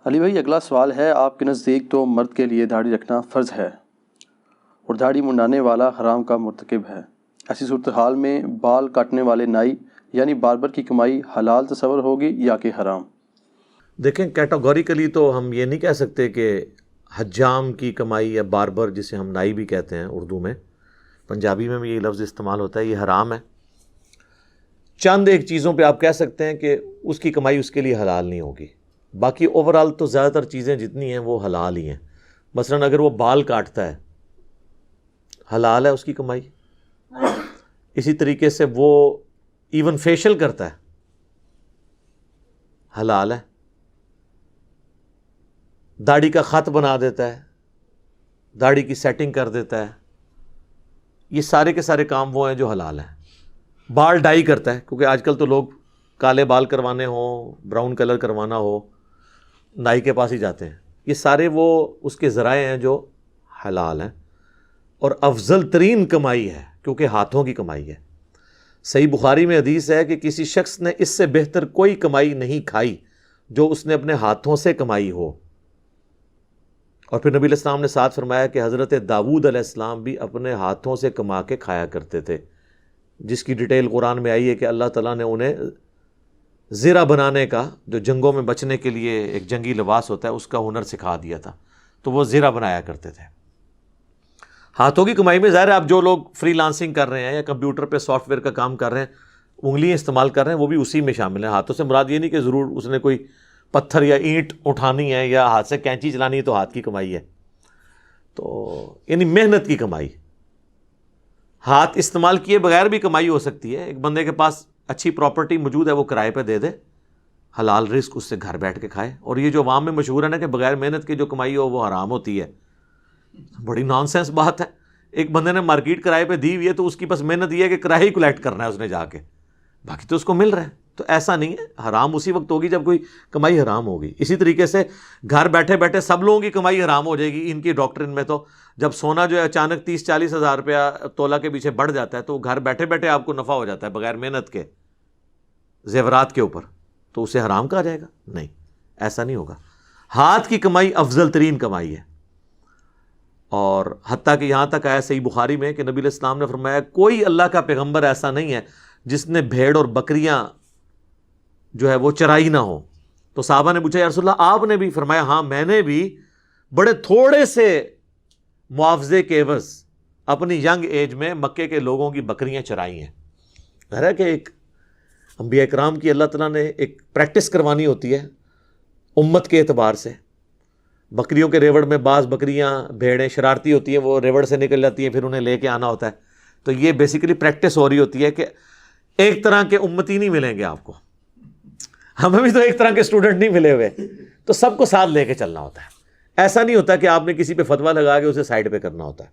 علی بھائی، اگلا سوال ہے، آپ کے نزدیک تو مرد کے لیے داڑھی رکھنا فرض ہے اور داڑھی منڈانے والا حرام کا مرتکب ہے۔ ایسی صورتحال میں بال کاٹنے والے نائی یعنی باربر کی کمائی حلال تصور ہوگی یا کہ حرام؟ دیکھیں، کیٹاگوریکلی تو ہم یہ نہیں کہہ سکتے کہ حجام کی کمائی یا باربر، جسے ہم نائی بھی کہتے ہیں اردو میں، پنجابی میں بھی یہ لفظ استعمال ہوتا ہے، یہ حرام ہے۔ چند ایک چیزوں پہ آپ کہہ سکتے ہیں کہ اس کی کمائی اس کے لیے حلال نہیں ہوگی، باقی اوورال تو زیادہ تر چیزیں جتنی ہیں وہ حلال ہی ہیں۔ مثلا اگر وہ بال کاٹتا ہے، حلال ہے اس کی کمائی۔ اسی طریقے سے وہ ایون فیشل کرتا ہے، حلال ہے۔ داڑھی کا خط بنا دیتا ہے، داڑھی کی سیٹنگ کر دیتا ہے، یہ سارے کے سارے کام وہ ہیں جو حلال ہیں۔ بال ڈائی کرتا ہے، کیونکہ آج کل تو لوگ کالے بال کروانے ہوں، براؤن کلر کروانا ہو، نائی کے پاس ہی جاتے ہیں۔ یہ سارے وہ اس کے ذرائع ہیں جو حلال ہیں، اور افضل ترین کمائی ہے کیونکہ ہاتھوں کی کمائی ہے۔ صحیح بخاری میں حدیث ہے کہ کسی شخص نے اس سے بہتر کوئی کمائی نہیں کھائی جو اس نے اپنے ہاتھوں سے کمائی ہو۔ اور پھر نبی علیہ السلام نے ساتھ فرمایا کہ حضرت داؤد علیہ السلام بھی اپنے ہاتھوں سے کما کے کھایا کرتے تھے، جس کی ڈیٹیل قرآن میں آئی ہے کہ اللہ تعالیٰ نے انہیں زرہ بنانے کا، جو جنگوں میں بچنے کے لیے ایک جنگی لباس ہوتا ہے، اس کا ہنر سکھا دیا تھا، تو وہ زرہ بنایا کرتے تھے۔ ہاتھوں کی کمائی میں ظاہر ہے، اب جو لوگ فری لانسنگ کر رہے ہیں یا کمپیوٹر پہ سافٹ ویئر کا کام کر رہے ہیں، انگلیاں استعمال کر رہے ہیں، وہ بھی اسی میں شامل ہیں۔ ہاتھوں سے مراد یہ نہیں کہ ضرور اس نے کوئی پتھر یا اینٹ اٹھانی ہے یا ہاتھ سے کینچی چلانی ہے تو ہاتھ کی کمائی ہے، تو یعنی محنت کی کمائی۔ ہاتھ استعمال کیے بغیر بھی کمائی ہو سکتی ہے۔ ایک بندے کے پاس اچھی پراپرٹی موجود ہے، وہ کرائے پہ دے دے، حلال رزق اس سے گھر بیٹھ کے کھائے۔ اور یہ جو عوام میں مشہور ہے نا کہ بغیر محنت کی جو کمائی ہو وہ حرام ہوتی ہے، بڑی نان سینس بات ہے۔ ایک بندے نے مارکیٹ کرائے پہ دی ہوئی ہے تو اس کی بس محنت یہ ہے کہ کرایہ ہی کلیکٹ کرنا ہے اس نے جا کے، باقی تو اس کو مل رہا ہے۔ تو ایسا نہیں ہے، حرام اسی وقت ہوگی جب کوئی کمائی حرام ہوگی۔ اسی طریقے سے گھر بیٹھے بیٹھے سب لوگوں کی کمائی حرام ہو جائے گی۔ ان کی ڈاکٹرن میں تو جب سونا جو ہے اچانک 30-40 ہزار روپیہ تولہ کے پیچھے بڑھ جاتا ہے تو گھر بیٹھے بیٹھے آپ کو نفع ہو جاتا ہے بغیر محنت کے زیورات کے اوپر، تو اسے حرام کہا جائے گا؟ نہیں، ایسا نہیں ہوگا۔ ہاتھ کی کمائی افضل ترین کمائی ہے، اور حتیٰ کہ یہاں تک آیا صحیح بخاری میں کہ نبی علیہ السلام نے فرمایا کوئی اللہ کا پیغمبر ایسا نہیں ہے جس نے بھیڑ اور بکریاں جو ہے وہ چرائی نہ ہو۔ تو صحابہ نے پوچھا یا رسول اللہ آپ نے بھی؟ فرمایا ہاں، میں نے بھی بڑے تھوڑے سے معاوضے کے عوض اپنی ینگ ایج میں مکے کے لوگوں کی بکریاں چرائی ہیں۔ ظاہر ہے کہ ایک انبیاء کرام کی اللہ تعالیٰ نے ایک پریکٹس کروانی ہوتی ہے امت کے اعتبار سے۔ بکریوں کے ریوڑ میں بعض بکریاں بھیڑیں شرارتی ہوتی ہیں، وہ ریوڑ سے نکل جاتی ہیں، پھر انہیں لے کے آنا ہوتا ہے۔ تو یہ بیسیکلی پریکٹس ہو رہی ہوتی ہے کہ ایک طرح کے امتی نہیں ملیں گے آپ کو، ہمیں بھی تو ایک طرح کے اسٹوڈنٹ نہیں ملے ہوئے، تو سب کو ساتھ لے کے چلنا ہوتا ہے۔ ایسا نہیں ہوتا کہ آپ نے کسی پہ فتویٰ لگا کے اسے سائڈ پہ کرنا ہوتا ہے۔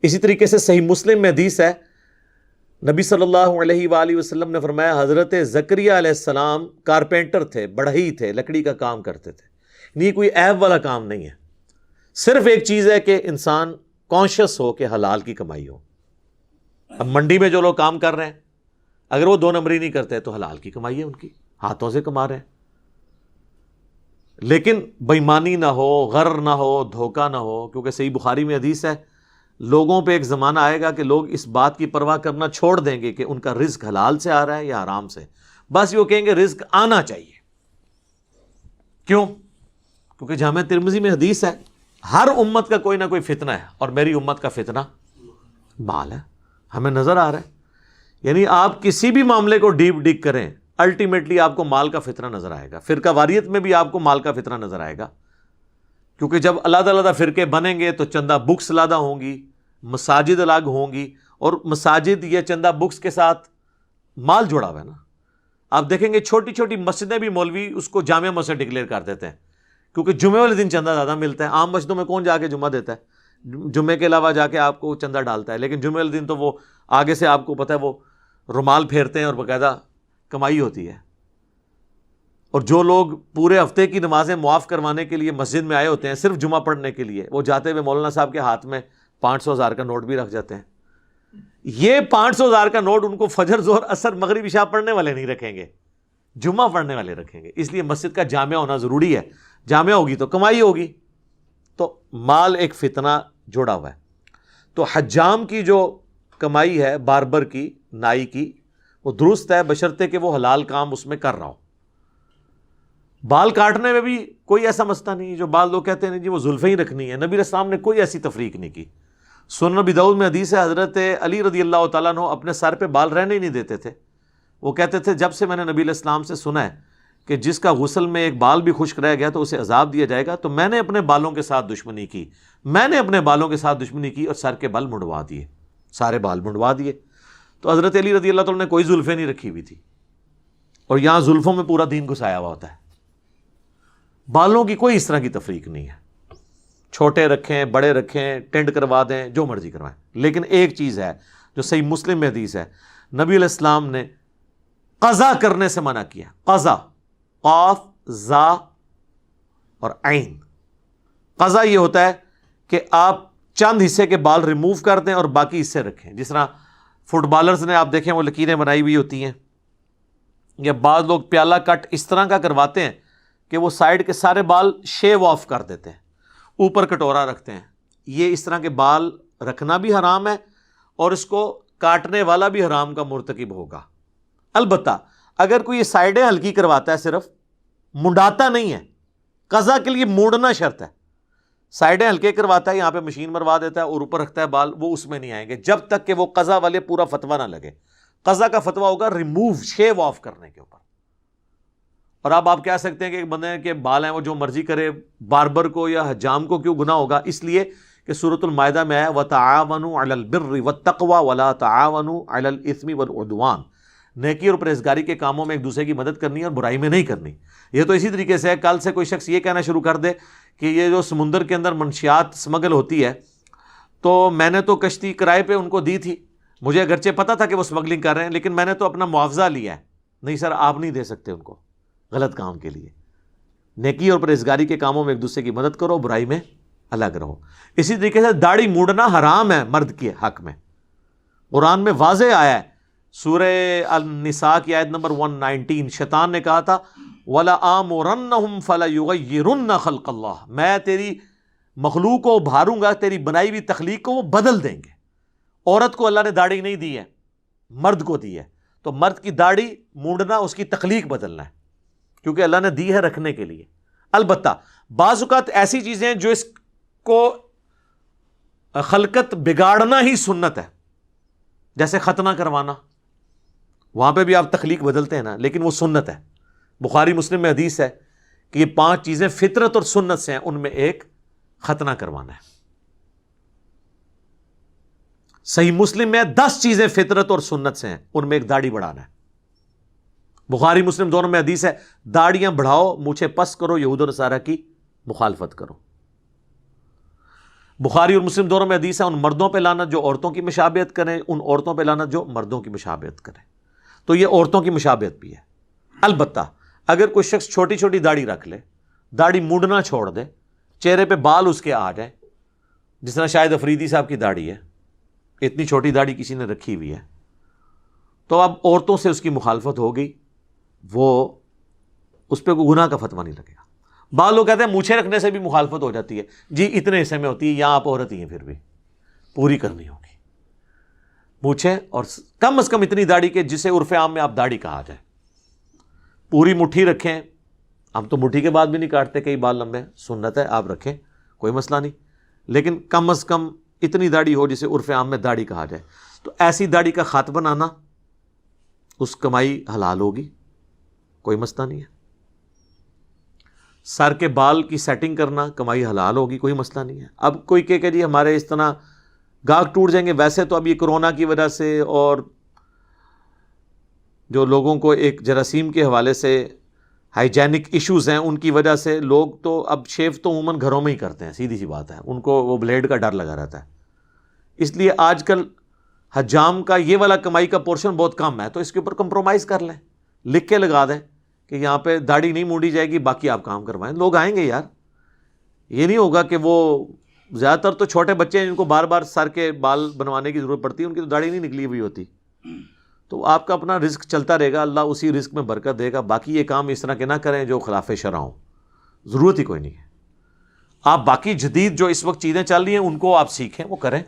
اسی طریقے سے صحیح مسلم میں حدیث ہے، نبی صلی اللہ علیہ وآلہ وسلم نے فرمایا حضرت زکریا علیہ السلام کارپینٹر تھے، بڑھئی تھے، لکڑی کا کام کرتے تھے۔ یہ کوئی عیب والا کام نہیں ہے، صرف ایک چیز ہے کہ انسان کانشیس ہو کہ حلال کی کمائی ہو۔ اب منڈی میں جو لوگ کام کر رہے ہیں، اگر وہ 2 نمبری نہیں کرتے تو حلال کی کمائی ہے، ان کی ہاتھوں سے کما رہے ہیں، لیکن بےایمانی نہ ہو، غرر نہ ہو، دھوکہ نہ ہو، کیونکہ صحیح بخاری میں حدیث ہے لوگوں پہ ایک زمانہ آئے گا کہ لوگ اس بات کی پرواہ کرنا چھوڑ دیں گے کہ ان کا رزق حلال سے آ رہا ہے یا حرام سے، بس وہ کہیں گے رزق آنا چاہیے۔ کیوں؟ کیونکہ جامع ترمذی میں حدیث ہے ہر امت کا کوئی نہ کوئی فتنہ ہے، اور میری امت کا فتنہ مال ہے۔ ہمیں نظر آ رہا ہے، یعنی آپ کسی بھی معاملے کو ڈیپ ڈگ کریں، الٹیمیٹلی آپ کو مال کا فتنہ نظر آئے گا۔ فرقہ واریت میں بھی آپ کو مال کا فتنہ نظر آئے گا، کیونکہ جب علیحدہ علیحدہ فرقے بنیں گے تو چندہ بکس علیحدہ ہوں گی، مساجد الگ ہوں گی، اور مساجد یا چندہ بکس کے ساتھ مال جڑا ہوا ہے نا۔ آپ دیکھیں گے چھوٹی چھوٹی مسجدیں بھی مولوی اس کو جامع مسجد ڈکلیئر کر دیتے ہیں، کیونکہ جمعے والے دن چندہ زیادہ ملتا ہے۔ عام مسجدوں میں کون جا کے جمعہ دیتا ہے؟ جمعے کے علاوہ جا کے آپ کو چندہ ڈالتا ہے، لیکن جمعے والے دن تو وہ آگے سے آپ کو پتہ ہے وہ رومال پھیرتے ہیں اور باقاعدہ کمائی ہوتی ہے۔ اور جو لوگ پورے ہفتے کی نمازیں معاف کروانے کے لیے مسجد میں آئے ہوتے ہیں صرف جمعہ پڑھنے کے لیے، وہ جاتے ہوئے مولانا صاحب کے ہاتھ میں 500,000 کا نوٹ بھی رکھ جاتے ہیں۔ یہ 500,000 کا نوٹ ان کو فجر ظہر عصر مغرب عشاء پڑھنے والے نہیں رکھیں گے، جمعہ پڑھنے والے رکھیں گے، اس لیے مسجد کا جامع ہونا ضروری ہے، جامع ہوگی تو کمائی ہوگی، تو مال ایک فتنہ جڑا ہوا ہے۔ تو حجام کی جو کمائی ہے، باربر کی، نائی کی، وہ درست ہے بشرطے کہ وہ حلال کام اس میں کر رہا ہو۔ بال کاٹنے میں بھی کوئی ایسا مسئلہ نہیں، جو بعض لوگ کہتے ہیں جی وہ زلفیں ہی رکھنی ہے، نبی علیہ السلام نے کوئی ایسی تفریق نہیں کی۔ سنن ابی داؤد میں حدیث ہے، حضرت علی رضی اللہ تعالیٰ عنہ اپنے سر پہ بال رہنے ہی نہیں دیتے تھے۔ وہ کہتے تھے جب سے میں نے نبی علیہ السلام سے سنا ہے کہ جس کا غسل میں ایک بال بھی خشک رہ گیا تو اسے عذاب دیا جائے گا، تو میں نے اپنے بالوں کے ساتھ دشمنی کی، میں نے اپنے بالوں کے ساتھ دشمنی کی اور سر کے بال منڈوا دیے، سارے بال منڈوا دیے۔ تو حضرت علی رضی اللہ تعالیٰ نے کوئی زلفیں نہیں رکھی ہوئی تھی، اور یہاں زلفوں میں پورا دین گھسایا ہوا ہوتا ہے۔ بالوں کی کوئی اس طرح کی تفریق نہیں ہے، چھوٹے رکھیں، بڑے رکھیں، ٹینڈ کروا دیں، جو مرضی کروائیں۔ لیکن ایک چیز ہے جو صحیح مسلم میں حدیث ہے، نبی علیہ السلام نے قضا کرنے سے منع کیا۔ قضا، قاف، زا اور عین۔ قضا یہ ہوتا ہے کہ آپ چند حصے کے بال ریموو کر دیں اور باقی حصے رکھیں، جس طرح فٹ بالرز نے آپ دیکھیں وہ لکیریں بنائی ہوئی ہوتی ہیں، یا بعض لوگ پیالہ کٹ اس طرح کا کرواتے ہیں کہ وہ سائڈ کے سارے بال شیو آف کر دیتے ہیں، اوپر کٹورا رکھتے ہیں۔ یہ اس طرح کے بال رکھنا بھی حرام ہے اور اس کو کاٹنے والا بھی حرام کا مرتکب ہوگا۔ البتہ اگر کوئی یہ سائڈیں ہلکی کرواتا ہے، صرف منڈاتا نہیں ہے، قضا کے لیے موڑنا شرط ہے، سائڈیں ہلکے کرواتا ہے، یہاں پہ مشین مروا دیتا ہے اور اوپر رکھتا ہے بال، وہ اس میں نہیں آئیں گے جب تک کہ وہ قضا والے پورا فتویٰ نہ لگے۔ قضا کا فتویٰ ہوگا ریموو، شیو آف کرنے کے اوپر۔ اور اب آپ کہہ سکتے ہیں کہ ایک بندے کے بال ہیں وہ جو مرضی کرے، باربر کو یا حجام کو کیوں گناہ ہوگا؟ اس لیے کہ سورۃ المائدہ میں آیا وَتَعَاوَنُوا عَلَى الْبِرِّ وَالتَّقْوَى وَلَا تَعَاوَنُوا عَلَى الْإِثْمِ وَالْعُدْوَانِ۔ نیکی اور پرہیزگاری کے کاموں میں ایک دوسرے کی مدد کرنی ہے اور برائی میں نہیں کرنی۔ یہ تو اسی طریقے سے ہے، کل سے کوئی شخص یہ کہنا شروع کر دے کہ یہ جو سمندر کے اندر منشیات سمگل ہوتی ہے، تو میں نے تو کشتی کرائے پہ ان کو دی تھی، مجھے اگرچہ پتہ تھا کہ وہ سمگلنگ کر رہے ہیں، لیکن میں نے تو اپنا معاوضہ لیا ہے۔ نہیں سر، آپ نہیں دے سکتے ان کو غلط کام کے لیے۔ نیکی اور پرہیزگاری کے کاموں میں ایک دوسرے کی مدد کرو، برائی میں الگ رہو۔ اسی طریقے سے داڑھی موڑنا حرام ہے مرد کے حق میں، قرآن میں واضح آیا ہے، سورہ النساء کی آیت نمبر 119۔ شیطان نے کہا تھا وَلَآمُرَنَّهُمْ فَلَيُغَيِّرُنَّ خَلْقَ اللَّهِ، میں تیری مخلوق کو ابھاروں گا، تیری بنائی ہوئی تخلیق کو وہ بدل دیں گے۔ عورت کو اللہ نے داڑھی نہیں دی ہے، مرد کو دی ہے، تو مرد کی داڑھی مونڈنا اس کی تخلیق بدلنا ہے، کیونکہ اللہ نے دی ہے رکھنے کے لیے۔ البتہ بعض اوقات ایسی چیزیں ہیں جو اس کو خلقت بگاڑنا ہی سنت ہے، جیسے ختنہ کروانا، وہاں پہ بھی آپ تخلیق بدلتے ہیں نا، لیکن وہ سنت ہے۔ بخاری مسلم میں حدیث ہے کہ یہ 5 چیزیں فطرت اور سنت سے ہیں، ان میں ایک ختنہ کروانا ہے۔ صحیح مسلم میں 10 چیزیں فطرت اور سنت سے ہیں، ان میں ایک داڑھی بڑھانا ہے۔ بخاری مسلم دونوں میں حدیث ہے داڑیاں بڑھاؤ، مونچھیں پس کرو، یہود و نصارہ کی مخالفت کرو۔ بخاری اور مسلم دونوں میں حدیث ہے ان مردوں پہ لعنت جو عورتوں کی مشابہت کریں، ان عورتوں پہ لعنت جو مردوں کی مشابہت کریں۔ تو یہ عورتوں کی مشابہت بھی ہے۔ البتہ اگر کوئی شخص چھوٹی چھوٹی داڑھی رکھ لے، داڑھی موڑنا چھوڑ دے، چہرے پہ بال اس کے آ جائیں، جس طرح شاہد افریدی صاحب کی داڑھی ہے، اتنی چھوٹی داڑھی کسی نے رکھی ہوئی ہے، تو اب عورتوں سے اس کی مخالفت ہو گئی، وہ اس پہ کوئی گناہ کا فتویٰ نہیں لگے گا۔ بعض لوگ کہتے ہیں مونچھیں رکھنے سے بھی مخالفت ہو جاتی ہے، جی اتنے حصے میں ہوتی ہے، یہاں آپ عورت ہی ہیں، پھر بھی پوری کرنی ہوگی مونچھیں، اور کم از کم اتنی داڑھی کہ جسے عرف عام میں آپ داڑھی کہا جائے۔ پوری مٹھی رکھیں، ہم تو مٹھی کے بعد بھی نہیں کاٹتے، کئی بال لمبے، سنت ہے آپ رکھیں، کوئی مسئلہ نہیں، لیکن کم از کم اتنی داڑھی ہو جسے عرف عام میں داڑھی کہا جائے۔ تو ایسی داڑھی کا خط بنانا، اس کمائی حلال ہوگی، کوئی مسئلہ نہیں ہے۔ سر کے بال کی سیٹنگ کرنا کمائی حلال ہوگی، کوئی مسئلہ نہیں ہے۔ اب کوئی کہ جی ہمارے اس طرح گاہک ٹوٹ جائیں گے، ویسے تو اب یہ کرونا کی وجہ سے اور جو لوگوں کو ایک جراثیم کے حوالے سے ہائیجینک ایشوز ہیں، ان کی وجہ سے لوگ تو اب شیو تو عموماً گھروں میں ہی کرتے ہیں، سیدھی سی بات ہے، ان کو وہ بلیڈ کا ڈر لگا رہتا ہے۔ اس لیے آج کل حجام کا یہ والا کمائی کا پورشن بہت کم ہے، تو اس کے اوپر کمپرومائز کر لیں، لکھ کے لگا دیں کہ یہاں پہ داڑھی نہیں مونڈی جائے گی، باقی آپ کام کروائیں، لوگ آئیں گے یار۔ یہ نہیں ہوگا کہ وہ زیادہ تر تو چھوٹے بچے ہیں جن کو بار بار سر کے بال بنوانے کی ضرورت پڑتی ہے، ان کی تو داڑھی نہیں نکلی ہوئی ہوتی، تو آپ کا اپنا رزق چلتا رہے گا, اللہ اسی رزق میں برکت دے گا. باقی یہ کام اس طرح کے نہ کریں جو خلاف شرع ہوں, ضرورت ہی کوئی نہیں ہے. آپ باقی جدید جو اس وقت چیزیں چل رہی ہیں ان کو آپ سیکھیں, وہ کریں.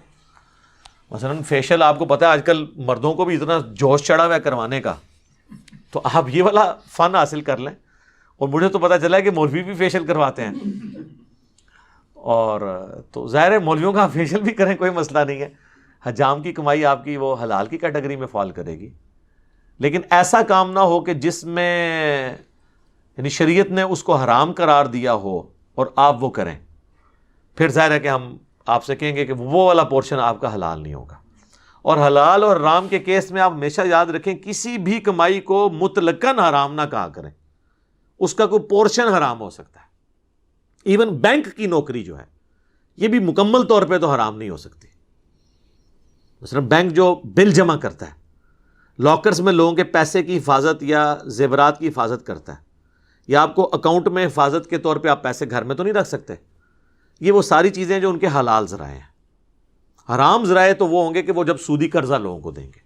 مثلا فیشل آپ کو پتہ ہے آج کل مردوں کو بھی اتنا جوش چڑھا ہوا ہے کروانے کا, تو آپ یہ والا فن حاصل کر لیں. اور مجھے تو پتہ چلا ہے کہ مولوی بھی فیشل کرواتے ہیں, اور تو ظاہر ہے مولویوں کا فیشل بھی کریں, کوئی مسئلہ نہیں ہے. حجام کی کمائی آپ کی وہ حلال کی کیٹیگری میں فال کرے گی, لیکن ایسا کام نہ ہو کہ جس میں یعنی شریعت نے اس کو حرام قرار دیا ہو اور آپ وہ کریں. پھر ظاہر ہے کہ ہم آپ سے کہیں گے کہ وہ والا پورشن آپ کا حلال نہیں ہوگا. اور حلال اور حرام کے کیس میں آپ ہمیشہ یاد رکھیں, کسی بھی کمائی کو مطلقاً حرام نہ کہا کریں, اس کا کوئی پورشن حرام ہو سکتا ہے. ایون بینک کی نوکری جو ہے یہ بھی مکمل طور پہ تو حرام نہیں ہو سکتی. مثلا بینک جو بل جمع کرتا ہے, لاکرز میں لوگوں کے پیسے کی حفاظت یا زیورات کی حفاظت کرتا ہے, یا آپ کو اکاؤنٹ میں حفاظت کے طور پہ آپ پیسے گھر میں تو نہیں رکھ سکتے. یہ وہ ساری چیزیں جو ان کے حلال ذرائع ہیں. حرام ذرائع تو وہ ہوں گے کہ وہ جب سودی قرضہ لوگوں کو دیں گے,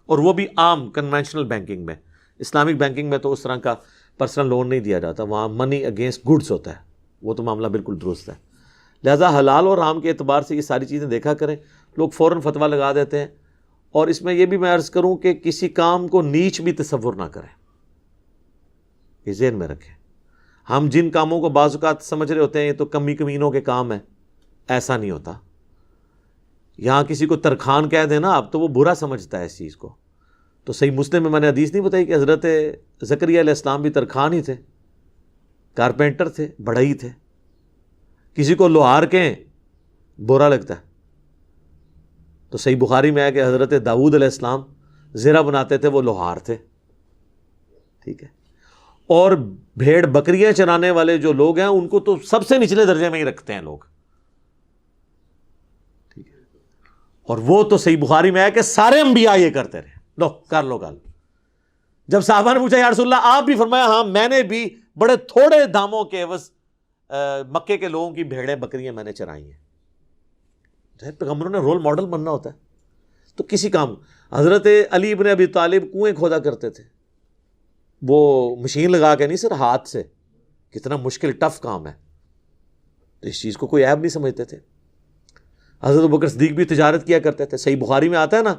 اور وہ بھی عام کنونشنل بینکنگ میں. اسلامک بینکنگ میں تو اس طرح کا پرسنل لون نہیں دیا جاتا, وہاں منی اگینسٹ گڈس ہوتا ہے, وہ تو معاملہ بالکل درست ہے. لہذا حلال اور حرام کے اعتبار سے یہ ساری چیزیں دیکھا کریں. لوگ فوراً فتویٰ لگا دیتے ہیں, اور اس میں یہ بھی میں عرض کروں کہ کسی کام کو نیچ بھی تصور نہ کریں, یہ ذہن میں رکھیں. ہم جن کاموں کو بعض اوقات سمجھ رہے ہوتے ہیں یہ تو کمی کمینوں کے کام ہیں, ایسا نہیں ہوتا. یہاں کسی کو ترخان کہہ دینا آپ تو وہ برا سمجھتا ہے اس چیز کو. تو صحیح مسلم میں نے حدیث نہیں بتائی کہ حضرت زکریا علیہ السلام بھی ترخان ہی تھے, کارپینٹر تھے, بڑھئی تھے. کسی کو لوہار کہیں برا لگتا ہے. تو صحیح بخاری میں ہے کہ حضرت داؤد علیہ السلام زیرہ بناتے تھے, وہ لوہار تھے. ٹھیک ہے. اور بھیڑ بکریاں چرانے والے جو لوگ ہیں ان کو تو سب سے نچلے درجے میں ہی رکھتے ہیں لوگ. ٹھیک ہے. اور وہ تو صحیح بخاری میں ہے کہ سارے انبیاء یہ کرتے رہے. لو کر لو گل. جب صحابہ نے پوچھا یا رسول اللہ, آپ بھی فرمایا ہاں میں نے بھی بڑے تھوڑے داموں کے عوض مکے کے لوگوں کی بھیڑیں بکریاں میں نے چرائی ہیں. پیغمبروں نے رول ماڈل بننا ہوتا ہے. تو کسی کام, حضرت علی ابن ابی طالب کنویں کھودا کرتے تھے, وہ مشین لگا کے نہیں, سر ہاتھ سے. کتنا مشکل ٹف کام ہے, تو اس چیز کو کوئی عیب نہیں سمجھتے تھے. حضرت ابوبکر صدیق بھی تجارت کیا کرتے تھے. صحیح بخاری میں آتا ہے نا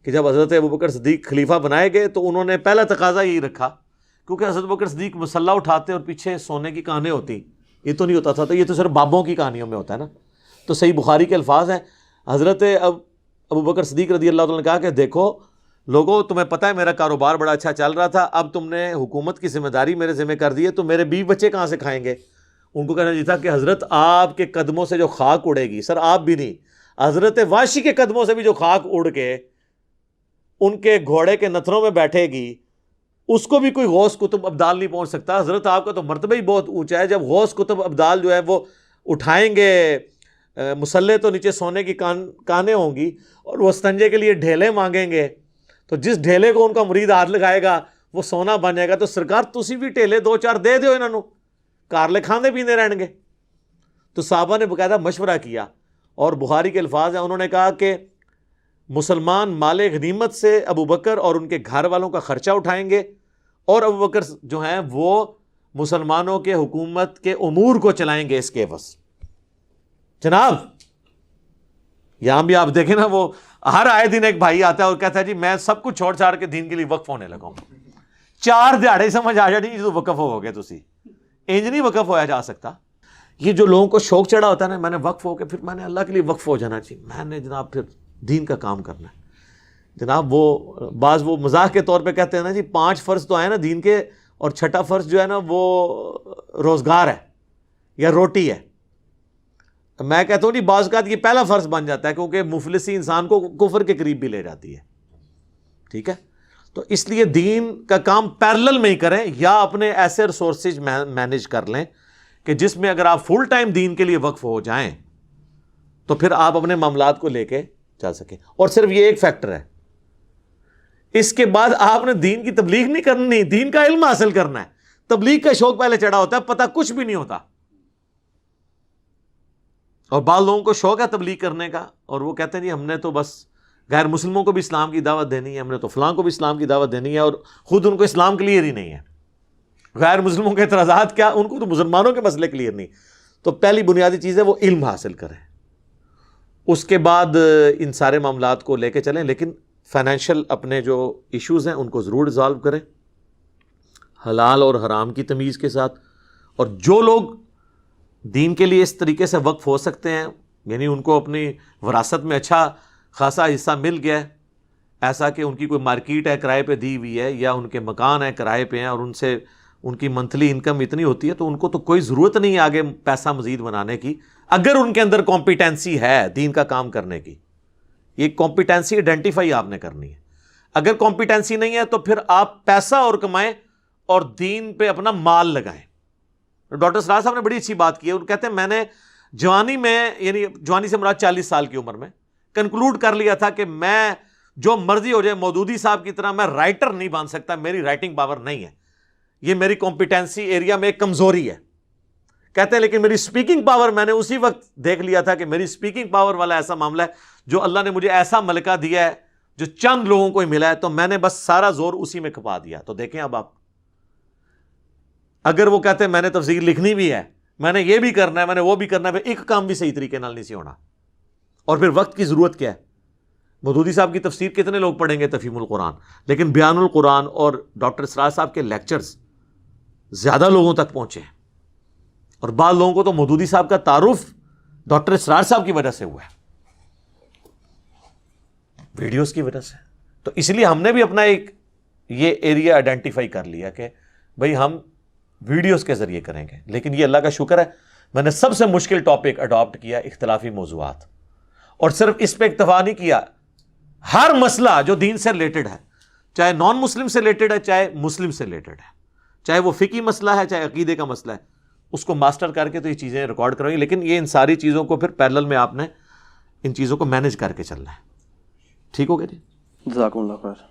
کہ جب حضرت ابوبکر صدیق خلیفہ بنائے گئے تو انہوں نے پہلا تقاضا یہی رکھا, کیونکہ حضرت ابوبکر صدیق مسلح اٹھاتے اور پیچھے سونے کی کانیں ہوتی, یہ تو نہیں ہوتا تھا. تو یہ تو صرف بابوں کی کہانیوں میں ہوتا ہے نا. تو صحیح بخاری کے الفاظ ہیں, حضرت ابوبکر صدیق رضی اللہ عنہ نے کہا کہ دیکھو لوگوں, تمہیں پتہ ہے میرا کاروبار بڑا اچھا چل رہا تھا, اب تم نے حکومت کی ذمہ داری میرے ذمہ کر دی ہے, تو میرے بیوی بچے کہاں سے کھائیں گے. ان کو کہنا یہ تھا کہ حضرت آپ کے قدموں سے جو خاک اڑے گی, سر آپ بھی نہیں, حضرت واشی کے قدموں سے بھی جو خاک اڑ کے ان کے گھوڑے کے نتھروں میں بیٹھے گی, اس کو بھی کوئی غوث کتب ابدال نہیں پہنچ سکتا. حضرت آپ کا تو مرتبہ ہی بہت اونچا ہے. جب غوث کتب ابدال جو ہے وہ اٹھائیں گے مسلح, تو نیچے سونے کی کانیں ہوں گی, اور وہ استنجے کے لیے ڈھیلے مانگیں گے, تو جس ڈھیلے کو ان کا مرید ہاتھ لگائے گا وہ سونا بن جائے گا. تو سرکار تسی بھی ڈھیلے 2-4 دے دیو انہوں, کارلے کھاندے پیندے رہن گے. تو صحابہ نے باقاعدہ مشورہ کیا, اور بخاری کے الفاظ ہیں, انہوں نے کہا کہ مسلمان مال غنیمت سے ابوبکر اور ان کے گھر والوں کا خرچہ اٹھائیں گے, اور ابوبکر جو ہیں وہ مسلمانوں کے حکومت کے امور کو چلائیں گے اس کے عوض. جناب یہاں بھی آپ دیکھیں نا, وہ ہر آئے دن ایک بھائی آتا ہے اور کہتا ہے جی میں سب کچھ چھوڑ چھاڑ کے دین کے لیے وقف ہونے لگا ہوں. 4 دہاڑے سمجھ آ جاتی جو وقف ہو گئے, تسی انج نہیں وقف ہویا جا سکتا. یہ جو لوگوں کو شوق چڑھا ہوتا ہے نا, میں نے وقف ہو کے پھر میں نے اللہ کے لیے وقف ہو جانا چاہیے, میں نے جناب پھر دین کا کام کرنا ہے. جناب وہ بعض وہ مزاح کے طور پہ کہتے ہیں نا جی 5 فرض تو آئے نا دین کے, اور 6واں فرض جو ہے نا وہ روزگار ہے یا روٹی ہے. میں کہتا ہوں جی بعض اوقات یہ پہلا فرض بن جاتا ہے, کیونکہ مفلسی انسان کو کفر کے قریب بھی لے جاتی ہے. ٹھیک ہے. تو اس لیے دین کا کام پیرلل میں ہی کریں, یا اپنے ایسے ریسورسز مینیج کر لیں کہ جس میں اگر آپ فل ٹائم دین کے لیے وقف ہو جائیں تو پھر آپ اپنے معاملات کو لے کے چل سکیں. اور صرف یہ ایک فیکٹر ہے, اس کے بعد آپ نے دین کی تبلیغ نہیں کرنی, دین کا علم حاصل کرنا ہے. تبلیغ کا شوق پہلے چڑھا ہوتا ہے, پتہ کچھ بھی نہیں ہوتا. اور بعض لوگوں کو شوق ہے تبلیغ کرنے کا, اور وہ کہتے ہیں جی ہم نے تو بس غیر مسلموں کو بھی اسلام کی دعوت دینی ہے، ہم نے تو فلاں کو بھی اسلام کی دعوت دینی ہے، اور خود ان کو اسلام کلیئر ہی نہیں ہے. غیر مسلموں کے اعتراضات کیا، ان کو تو مسلمانوں کے مسئلے کلیئر نہیں. تو پہلی بنیادی چیز ہے وہ علم حاصل کریں، اس کے بعد ان سارے معاملات کو لے کے چلیں. لیکن فائنینشیل اپنے جو ایشوز ہیں ان کو ضرور ریزالو کریں حلال اور حرام کی تمیز کے ساتھ. اور جو لوگ دین کے لیے اس طریقے سے وقف ہو سکتے ہیں، یعنی ان کو اپنی وراثت میں اچھا خاصا حصہ مل گیا ہے، ایسا کہ ان کی کوئی مارکیٹ ہے کرائے پہ دی ہوئی ہے، یا ان کے مکان ہیں کرائے پہ ہیں، اور ان سے ان کی منتھلی انکم اتنی ہوتی ہے، تو ان کو تو کوئی ضرورت نہیں آگے پیسہ مزید بنانے کی، اگر ان کے اندر کمپیٹنسی ہے دین کا کام کرنے کی. یہ کمپیٹنسی آئیڈینٹیفائی آپ نے کرنی ہے. اگر کمپیٹنسی نہیں ہے تو پھر آپ پیسہ اور کمائیں اور دین پہ اپنا مال لگائیں. ڈاکٹر سراج صاحب نے بڑی اچھی بات کی ہے. وہ کہتے ہیں میں نے جوانی میں، یعنی جوانی سے مراد 40 سال کی عمر میں کنکلوڈ کر لیا تھا کہ میں جو مرضی ہو جائے مودودی صاحب کی طرح میں رائٹر نہیں بن سکتا، میری رائٹنگ پاور نہیں ہے، یہ میری کمپیٹنسی ایریا میں ایک کمزوری ہے. کہتے ہیں لیکن میری سپیکنگ پاور میں نے اسی وقت دیکھ لیا تھا کہ میری سپیکنگ پاور والا ایسا معاملہ ہے جو اللہ نے مجھے ایسا ملکہ دیا ہے جو چند لوگوں کو ہی ملا ہے، تو میں نے بس سارا زور اسی میں کھپا دیا. تو دیکھیں اب آپ، اگر وہ کہتے ہیں میں نے تفسیر لکھنی بھی ہے، میں نے یہ بھی کرنا ہے، میں نے وہ بھی کرنا ہے، پھر ایک کام بھی صحیح طریقے نال نہیں سی ہونا. اور پھر وقت کی ضرورت کیا ہے؟ مودودی صاحب کی تفسیر کتنے لوگ پڑھیں گے تفہیم القرآن، لیکن بیان القرآن اور ڈاکٹر اسرار صاحب کے لیکچرز زیادہ لوگوں تک پہنچے ہیں. اور بعض لوگوں کو تو مودودی صاحب کا تعارف ڈاکٹر اسرار صاحب کی وجہ سے ہوا ہے، ویڈیوز کی وجہ سے. تو اس لیے ہم نے بھی اپنا ایک یہ ایریا آئیڈینٹیفائی کر لیا کہ بھئی ہم ویڈیوز کے ذریعے کریں گے. لیکن یہ اللہ کا شکر ہے میں نے سب سے مشکل ٹاپک اڈاپٹ کیا اختلافی موضوعات، اور صرف اس پہ اکتفا نہیں کیا، ہر مسئلہ جو دین سے ریلیٹڈ ہے، چاہے نان مسلم سے ریلیٹڈ ہے چاہے مسلم سے ریلیٹڈ ہے، چاہے وہ فقہی مسئلہ ہے چاہے عقیدے کا مسئلہ ہے، اس کو ماسٹر کر کے تو یہ چیزیں ریکارڈ کروائیں. لیکن یہ ان ساری چیزوں کو پھر پیرلل میں آپ نے ان چیزوں کو مینج کر کے چلنا ہے. ٹھیک ہو گیا جی؟ جزاکم اللہ خیر.